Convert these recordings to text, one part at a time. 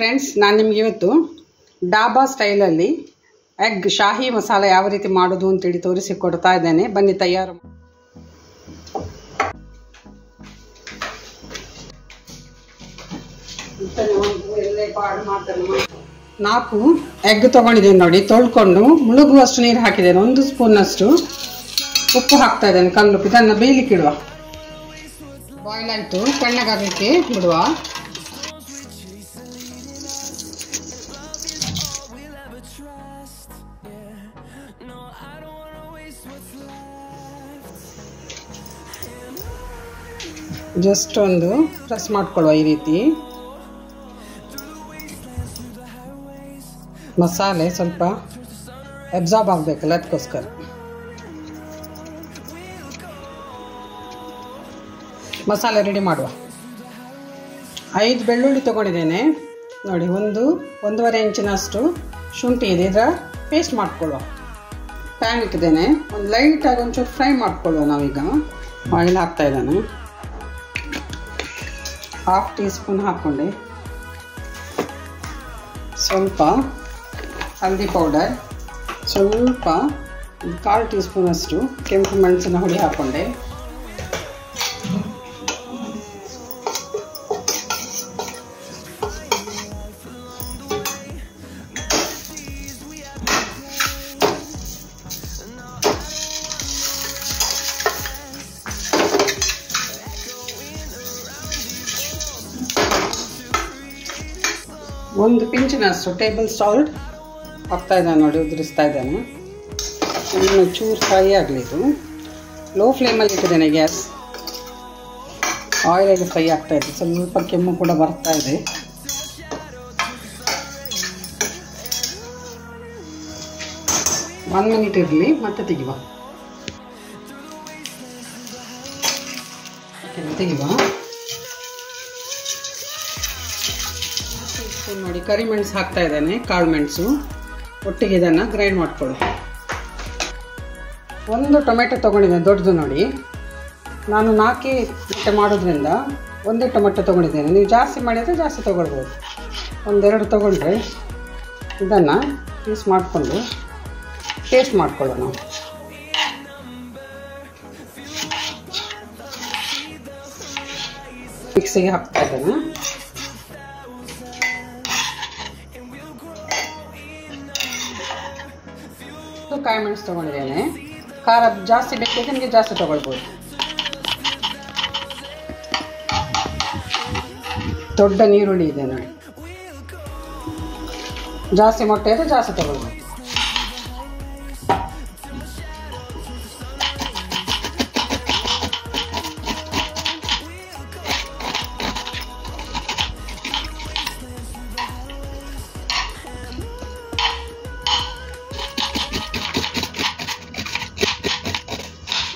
Friends, ನಾನು ನಿಮಗೆ ಇವತ್ತು ಡಾಬಾ ಸ್ಟೈಲಲ್ಲಿ ಎಗ್ ಶಾಹಿ ಮಸಾಲ ಯಾವ ರೀತಿ ಮಾಡೋದು ಅಂತೇಳಿ ತೋರಿಸಿಕೊಡ್ತಾ ಇದ್ದೇನೆ. ಬನ್ನಿ ತಯಾರು. ನಾಲ್ಕು ಎಗ್ ತಗೊಂಡಿದ್ದೇನೆ ನೋಡಿ. ತೊಳ್ಕೊಂಡು ಮುಳುಗುವಷ್ಟು ನೀರು ಹಾಕಿದ್ದೇನೆ. 1 ಸ್ಪೂನ್ನಷ್ಟು ಉಪ್ಪು ಹಾಕ್ತಾ ಇದ್ದೇನೆ, ಕಲ್ಲುಪ್ಪು. ಇದನ್ನು ಬೇಯಲಿಕ್ಕೆ ಇಡುವ. ಬಾಯ್ಲ್ ಆಯಿತು, ತಣ್ಣಗಾಗಲಿಕ್ಕೆ ಬಿಡುವ. ಜಸ್ಟ್ ಒಂದು ಪ್ರೆಸ್ ಮಾಡ್ಕೊಳ್ಳುವ ಈ ರೀತಿ. ಮಸಾಲೆ ಸ್ವಲ್ಪ ಅಬ್ಸಾರ್ಬ್ ಆಗಬೇಕಲ್ಲ, ಅದಕ್ಕೋಸ್ಕರ. ಮಸಾಲೆ ರೆಡಿ ಮಾಡುವ. 5 ಬೆಳ್ಳುಳ್ಳಿ ತಗೊಂಡಿದ್ದೇನೆ ನೋಡಿ. 1.5 ಇಂಚಿನಷ್ಟು ಶುಂಠಿ ಇದೆ, ಇದರ ಪೇಸ್ಟ್ ಮಾಡ್ಕೊಳ್ಳುವ. ಪ್ಯಾನ್ ಇಟ್ಟಿದ್ದೇನೆ. ಒಂದು ಲೈಟಾಗಿ ಒಂಚೂರು ಫ್ರೈ ಮಾಡ್ಕೊಳ್ಳುವ. ನಾವೀಗ ಆಯಿಲ್ ಹಾಕ್ತಾ ಇದ್ದಾನೆ. 1/2 ಟೀ ಸ್ಪೂನ್ ಹಾಕ್ಕೊಂಡೆ. ಸ್ವಲ್ಪ ಹಲ್ದಿ ಪೌಡರ್, ಸ್ವಲ್ಪ 1/4 ಟೀ ಸ್ಪೂನಷ್ಟು ಕೆಂಪು ಮೆಣಸಿನ ಹುಡಿ ಹಾಕ್ಕೊಂಡೆ. ಒಂದು ಪಿಂಚಿನಷ್ಟು ಟೇಬಲ್ ಸಾಲ್ಟ್ ಹಾಕ್ತಾ ಇದ್ದಾನೆ ನೋಡಿ. ಉದುರಿಸ್ತಾ ಇದ್ದಾನೆ. ಇನ್ನು ಚೂರು ಫ್ರೈ ಆಗಲಿ. ಇದು ಲೋ ಫ್ಲೇಮಲ್ಲಿ ಇಟ್ಟಿದ್ದೇನೆ ಗ್ಯಾಸ್. ಆಯಿಲಲ್ಲಿ ಫ್ರೈ ಆಗ್ತಾ ಇದೆ. ಸ್ವಲ್ಪ ಕೆಮ್ಮು ಕೂಡ ಬರ್ತಾ ಇದೆ. ಒಂದು ಮಿನಿಟ್ ಇರಲಿ, ಮತ್ತೆ ತೆಗಿವ. ನೋಡಿ, ಕರಿಮೆಣಸು ಹಾಕ್ತಾ ಇದ್ದೇನೆ, ಕಾಳು ಮೆಣಸು. ಒಟ್ಟಿಗೆ ಇದನ್ನು ಗ್ರೈಂಡ್ ಮಾಡ್ಕೊಳ್ಳಿ. 1 ಟೊಮೆಟೊ ತೊಗೊಂಡಿದ್ದೇನೆ, ದೊಡ್ಡದು ನೋಡಿ. ನಾನು 4 ಗಂಟೆ ಮಾಡೋದ್ರಿಂದ 1 ಟೊಮೆಟೊ ತೊಗೊಂಡಿದ್ದೇನೆ. ನೀವು ಜಾಸ್ತಿ ಮಾಡಿದರೆ ಜಾಸ್ತಿ ತೊಗೊಳ್ಬೋದು. 1-2 ತೊಗೊಂಡ್ರೆ ಇದನ್ನು ಪೀಸ್ ಮಾಡಿಕೊಂಡು ಪೇಸ್ಟ್ ಮಾಡ್ಕೊಳ್ಳೋಣ ನಾವು. ಮಿಕ್ಸಿಗೆ ಹಾಕ್ತಾ ಇದ್ದೇನೆ. ಕಾಯಿ ಮೆಣಸು ತೊಗೊಂಡಿದ್ದೇನೆ. ಖಾರ ಜಾಸ್ತಿ ಬೇಕಿದ್ರೆ ನಿಮಗೆ ಜಾಸ್ತಿ ತೊಗೊಳ್ಬೋದು. ದೊಡ್ಡ ನೀರುಳ್ಳಿ ಇದೆ ನೋಡಿ. ಜಾಸ್ತಿ ಮೊಟ್ಟೆ ಇದ್ರೆ ಜಾಸ್ತಿ ತೊಗೊಳ್ಬೋದು.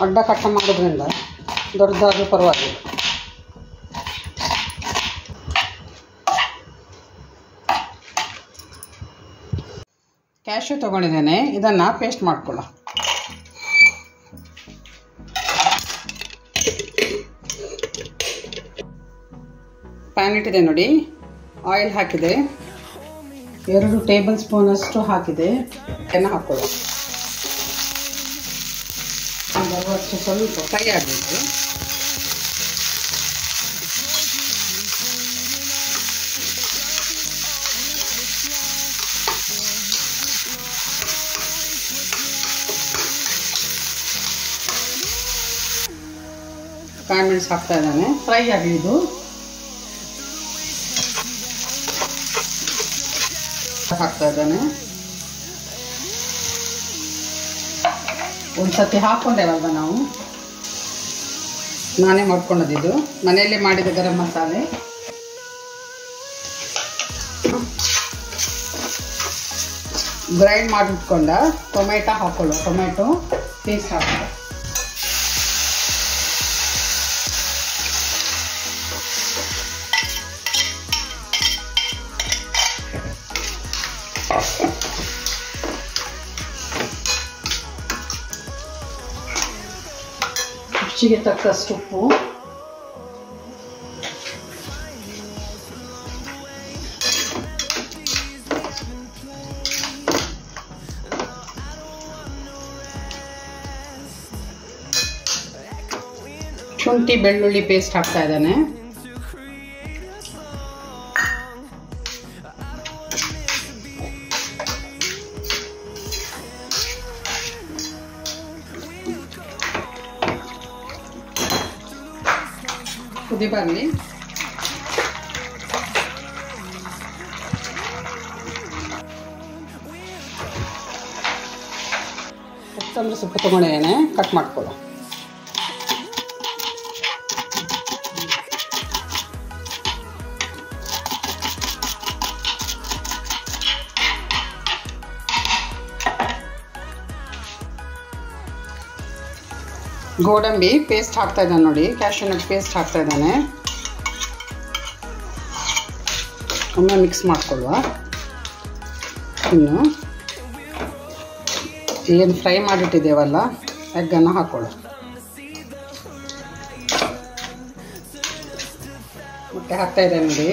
ಅಡ್ಡ ಕಟ್ಟ ಮಾಡೋದ್ರಿಂದ ದೊಡ್ಡದಾದ್ರೂ ಪರವಾಗಿಲ್ಲ. ಕ್ಯಾಶ್ಯೂ ತೊಗೊಂಡಿದ್ದೇನೆ. ಇದನ್ನು ಪೇಸ್ಟ್ ಮಾಡ್ಕೊಳ್ಳ. ಪ್ಯಾನ್ ಇಟ್ಟಿದೆ ನೋಡಿ. ಆಯಿಲ್ ಹಾಕಿದೆ. 2 ಟೇಬಲ್ ಸ್ಪೂನಷ್ಟು ಹಾಕಿದೆ. ಎಣ್ಣೆ ಹಾಕ್ಕೊಳ್ಳ. ಸ್ವಲ್ಪ ಫ್ರೈ ಆಗಬೇಕು. ಕಾಯಿ ಮೆಣಸು ಹಾಕ್ತಾ ಇದ್ದಾನೆ. ಫ್ರೈ ಆಗಲಿ. ಇದು ಹಾಕ್ತಾ ಇದ್ದಾನೆ. ಒಂದ್ಸತಿ ಹಾಕ್ಕೊಂಡೇವಲ್ವ ನಾವು. ನಾನೇ ಮಾಡ್ಕೊಂಡದಿದ್ದು, ಮನೆಯಲ್ಲೇ ಮಾಡಿದ ಗರಂ ಮಸಾಲೆ. ಗ್ರೈಂಡ್ ಮಾಡಿಟ್ಕೊಂಡ ಟೊಮೆಟೊ ಹಾಕೊಳ್ಳೋ. ಟೊಮೆಟೊ ಪೇಸ್ಟ್ ಹಾಕೋ. ರುಚಿಗೆ ತಕ್ಕಷ್ಟು ಉಪ್ಪು, ಶುಂಠಿ ಬೆಳ್ಳುಳ್ಳಿ ಪೇಸ್ಟ್ ಹಾಕ್ತಾ ಇದ್ದಾನೆ. ಕುದಿ ಬರಲಿ. ಕೊತ್ತಂಬರಿ ಸೊಪ್ಪು ತೊಗೊಂಡಿದ್ದೇನೆ, ಕಟ್ ಮಾಡ್ಕೊಳ್ಳೋ. ಗೋಡಂಬಿ ಪೇಸ್ಟ್ ಹಾಕ್ತಾ ಇದ್ದಾನೆ ನೋಡಿ, ಕ್ಯಾಶ್ಯೂ ನಟ್ ಪೇಸ್ಟ್ ಹಾಕ್ತಾ ಇದ್ದಾನೆ. ಒಮ್ಮೆ ಮಿಕ್ಸ್ ಮಾಡ್ಕೊಳ್ಳುವ. ಇನ್ನು ಏನು ಫ್ರೈ ಮಾಡಿಟ್ಟಿದ್ದೇವಲ್ಲ ಎಗ್ಗನ್ನು ಹಾಕೊಳ್ಳು. ಮೊಟ್ಟೆ ಹಾಕ್ತಾ ಇದೆ ನೋಡಿ.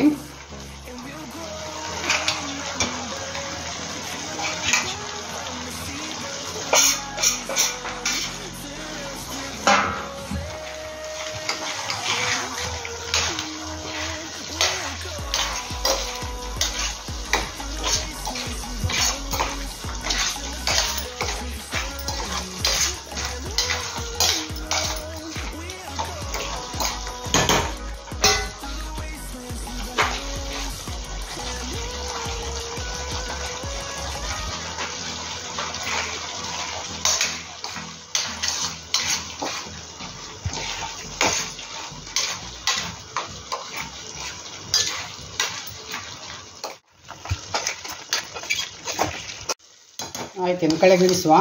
ಆಯ್ತು, ಇನ್ನು ಕೆಳಗಿಳಿಸುವ,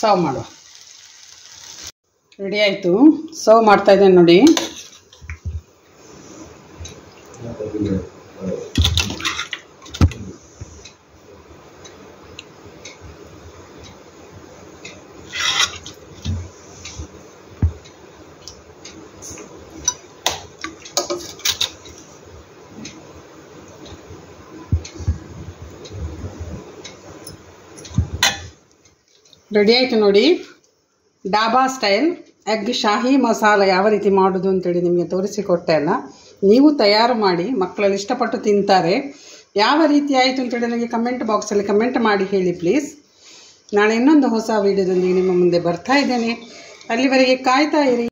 ಸರ್ವ್ ಮಾಡುವ. ರೆಡಿ ಆಯಿತು, ಸರ್ವ್ ಮಾಡ್ತಾ ಇದ್ದೇನೆ ನೋಡಿ. ರೆಡಿ ಆಯಿತು ನೋಡಿ, ಡಾಬಾ ಸ್ಟೈಲ್ ಎಗ್ ಶಾಹಿ ಮಸಾಲ ಯಾವ ರೀತಿ ಮಾಡೋದು ಅಂತೇಳಿ ನಿಮಗೆ ತೋರಿಸಿಕೊಟ್ಟೆ ಅಲ್ಲ. ನೀವು ತಯಾರು ಮಾಡಿ, ಮಕ್ಕಳಲ್ಲಿ ಇಷ್ಟಪಟ್ಟು ತಿಂತಾರೆ. ಯಾವ ರೀತಿ ಆಯಿತು ಅಂತೇಳಿ ನನಗೆ ಕಮೆಂಟ್ ಬಾಕ್ಸಲ್ಲಿ ಕಮೆಂಟ್ ಮಾಡಿ ಹೇಳಿ ಪ್ಲೀಸ್. ನಾಳೆ ಇನ್ನೊಂದು ಹೊಸ ವೀಡಿಯೋದೊಂದಿಗೆ ನಿಮ್ಮ ಮುಂದೆ ಬರ್ತಾ ಇದ್ದೇನೆ. ಅಲ್ಲಿವರೆಗೆ ಕಾಯ್ತಾ ಇರಿ.